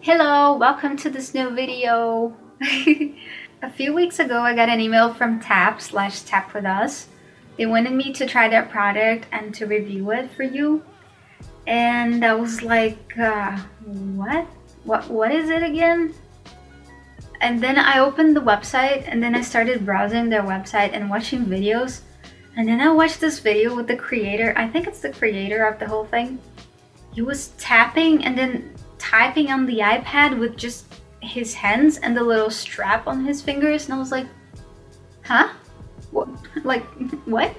Hello, welcome to this new video. A few weeks ago, I got an email from Tap with Us. They wanted me to try their product and to review it for you. And I was like, what? What is it again? And then I opened the website and then I started browsing their website and watching videos. And then I watched this video with the creator. I think it's the creator of the whole thing. He was tapping and then typing on the iPad with just his hands and the little strap on his fingers, and I was like, huh? What? Like, what?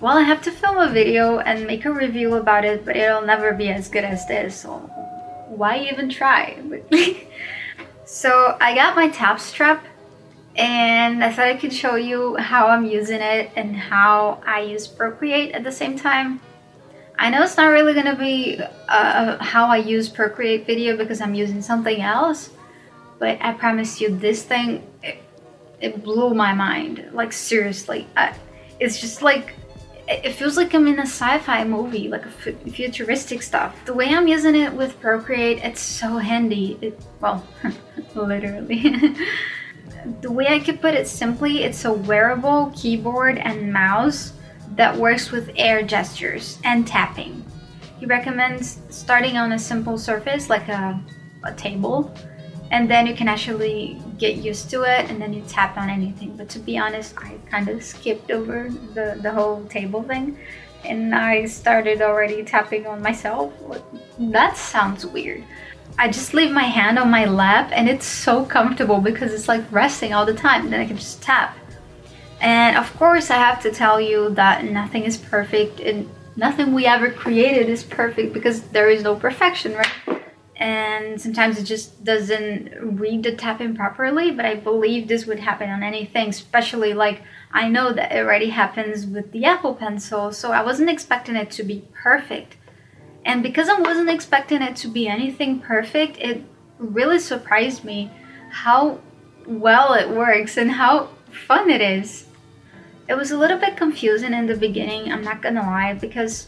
Well, I have to film a video and make a review about it, but it'll never be as good as this, so why even try? So I got my tap strap and I thought I could show you how I'm using it and how I use Procreate at the same time. I know it's not really gonna be how I use Procreate video because I'm using something else, but I promise you this thing, it blew my mind. Like seriously, it's just like, it feels like I'm in a sci-fi movie, like a futuristic stuff. The way I'm using it with Procreate, it's so handy. Well, literally. The way I could put it simply, it's a wearable keyboard and mouse that works with air gestures and tapping. He recommends starting on a simple surface like a table, and then you can actually get used to it and then you tap on anything. But to be honest, I kind of skipped over the whole table thing and I started already tapping on myself. That sounds weird. I just leave my hand on my lap and it's so comfortable because it's like resting all the time, and then I can just tap. And of course I have to tell you that nothing is perfect and nothing we ever created is perfect because there is no perfection, right? And sometimes it just doesn't read the tapping properly, but I believe this would happen on anything, especially like I know that it already happens with the Apple Pencil, so I wasn't expecting it to be perfect. And because I wasn't expecting it to be anything perfect, it really surprised me how well it works and how fun it is. It was a little bit confusing in the beginning, I'm not gonna lie, because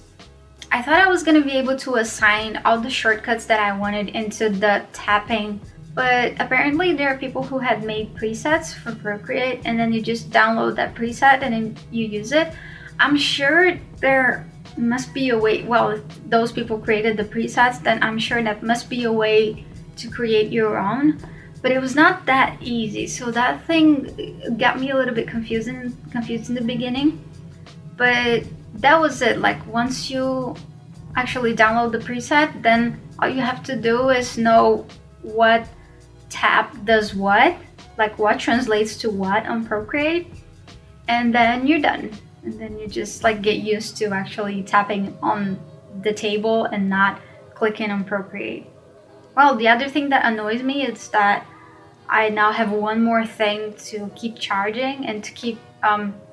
I thought I was going to be able to assign all the shortcuts that I wanted into the tapping, but apparently there are people who had made presets for Procreate and then you just download that preset and then you use it. I'm sure there must be a way, well, if those people created the presets, then I'm sure that must be a way to create your own, but it was not that easy. So that thing got me a little bit confused in the beginning, but that was it. Like once you actually download the preset, then all you have to do is know what tap does what, like what translates to what on Procreate, and then you're done. And then you just like get used to actually tapping on the table and not clicking on Procreate. Well, the other thing that annoys me is that I now have one more thing to keep charging and to keep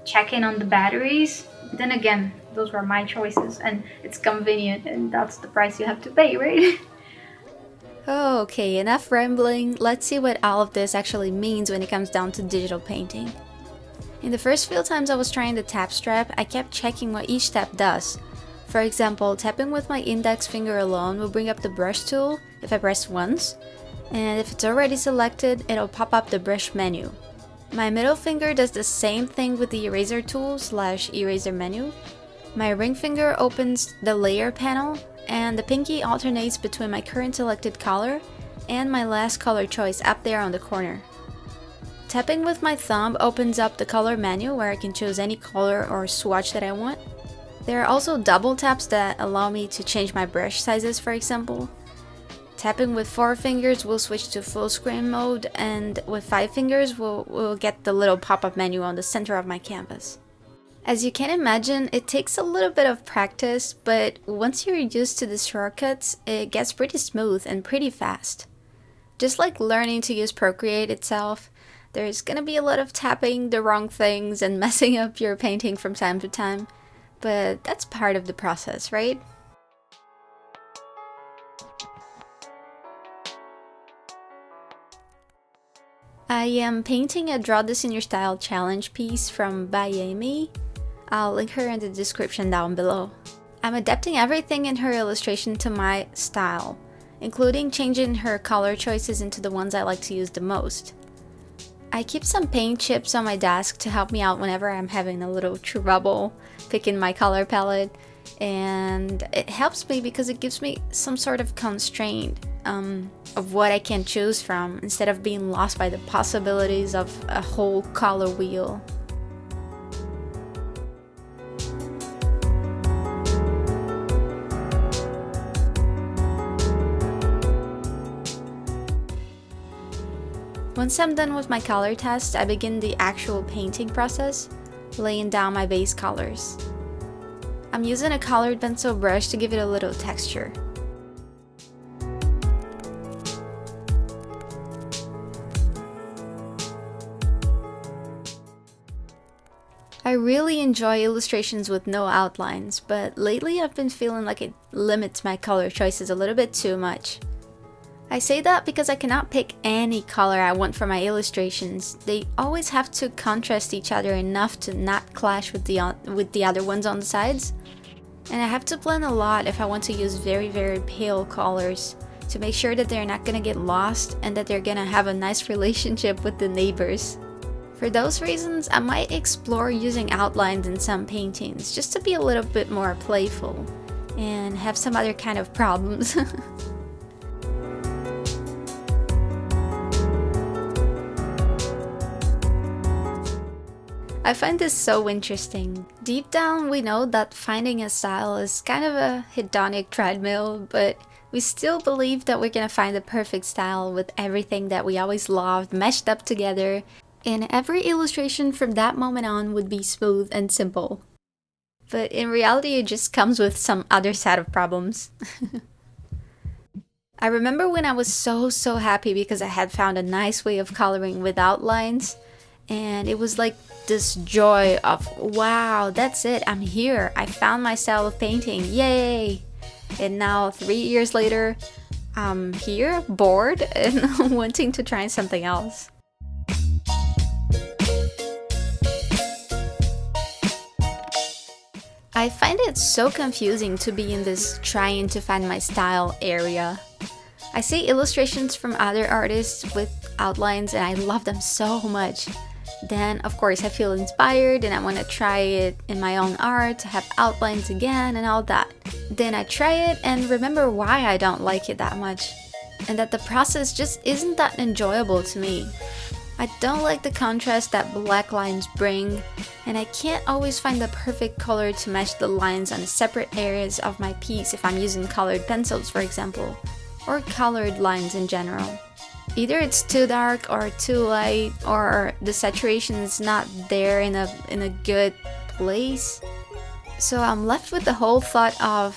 checking on the batteries. Then again, those were my choices and it's convenient and that's the price you have to pay, right? Okay, enough rambling. Let's see what all of this actually means when it comes down to digital painting. In the first few times I was trying the tap strap, I kept checking what each tap does. For example, tapping with my index finger alone will bring up the brush tool if I press once, and if it's already selected, it'll pop up the brush menu. My middle finger does the same thing with the eraser tool / eraser menu. My ring finger opens the layer panel, and the pinky alternates between my current selected color and my last color choice up there on the corner. Tapping with my thumb opens up the color menu where I can choose any color or swatch that I want. There are also double taps that allow me to change my brush sizes, for example. Tapping with 4 fingers will switch to full screen mode, and with 5 fingers we'll get the little pop-up menu on the center of my canvas. As you can imagine, it takes a little bit of practice, but once you're used to the shortcuts, it gets pretty smooth and pretty fast. Just like learning to use Procreate itself, there's gonna be a lot of tapping the wrong things and messing up your painting from time to time, but that's part of the process, right? I am painting a Draw This in Your Style challenge piece from by Amy. I'll link her in the description down below. I'm adapting everything in her illustration to my style, including changing her color choices into the ones I like to use the most. I keep some paint chips on my desk to help me out whenever I'm having a little trouble picking my color palette, and it helps me because it gives me some sort of constraint of what I can choose from instead of being lost by the possibilities of a whole color wheel. Once I'm done with my color test, I begin the actual painting process, laying down my base colors. I'm using a colored pencil brush to give it a little texture. I really enjoy illustrations with no outlines, but lately I've been feeling like it limits my color choices a little bit too much. I say that because I cannot pick any color I want for my illustrations. They always have to contrast each other enough to not clash with the other ones on the sides. And I have to plan a lot if I want to use very, very pale colors to make sure that they're not gonna get lost and that they're gonna have a nice relationship with the neighbors. For those reasons, I might explore using outlines in some paintings just to be a little bit more playful and have some other kind of problems. I find this so interesting. Deep down, we know that finding a style is kind of a hedonic treadmill, but we still believe that we're gonna find the perfect style with everything that we always loved meshed up together, and every illustration from that moment on would be smooth and simple. But in reality, it just comes with some other set of problems. I remember when I was so happy because I had found a nice way of coloring without lines, and it was like this joy of, wow, that's it, I'm here, I found my style of painting, yay! And now 3 years later, I'm here, bored, and wanting to try something else. I find it so confusing to be in this trying to find my style area. I see illustrations from other artists with outlines and I love them so much. Then, of course, I feel inspired and I want to try it in my own art, have outlines again and all that. Then I try it and remember why I don't like it that much, and that the process just isn't that enjoyable to me. I don't like the contrast that black lines bring, and I can't always find the perfect color to match the lines on the separate areas of my piece if I'm using colored pencils, for example, or colored lines in general. Either it's too dark or too light, or the saturation is not there in a good place. So I'm left with the whole thought of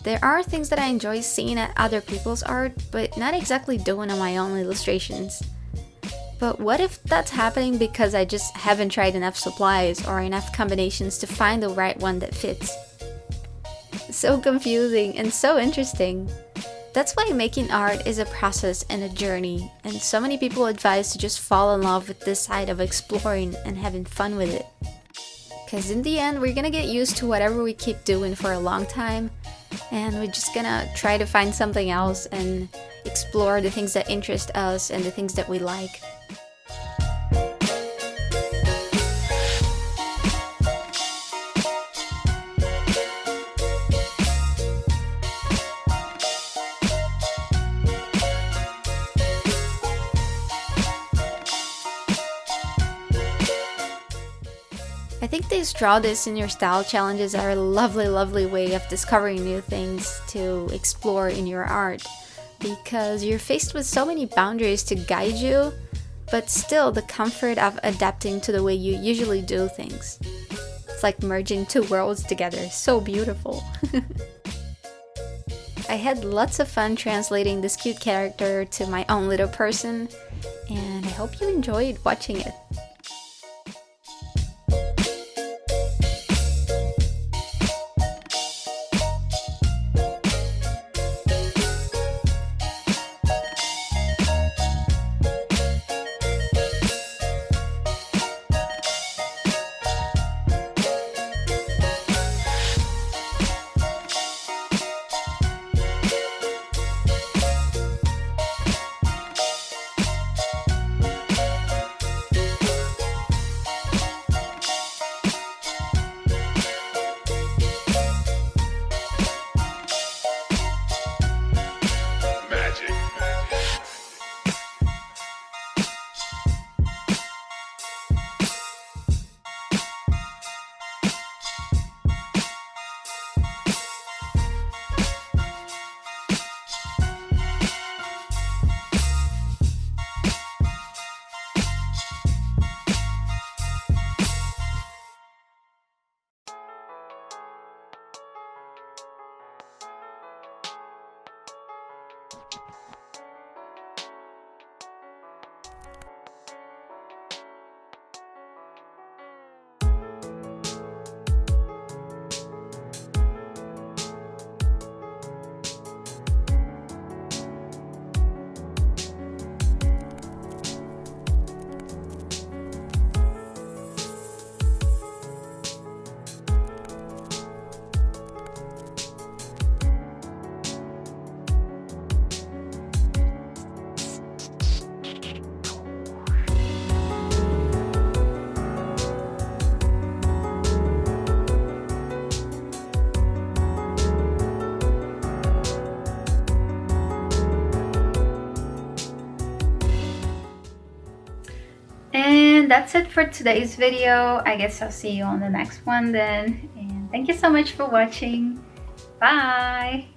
there are things that I enjoy seeing at other people's art, but not exactly doing on my own illustrations. But what if that's happening because I just haven't tried enough supplies or enough combinations to find the right one that fits? So confusing and so interesting. That's why making art is a process and a journey, and so many people advise to just fall in love with this side of exploring and having fun with it. Because in the end, we're gonna get used to whatever we keep doing for a long time, and we're just gonna try to find something else and explore the things that interest us and the things that we like. I think these Draw This in Your Style challenges are a lovely way of discovering new things to explore in your art, because you're faced with so many boundaries to guide you, but still the comfort of adapting to the way you usually do things. It's like merging two worlds together, so beautiful. I had lots of fun translating this cute character to my own little person, and I hope you enjoyed watching it. And that's it for today's video. I guess I'll see you on the next one then. And thank you so much for watching. Bye!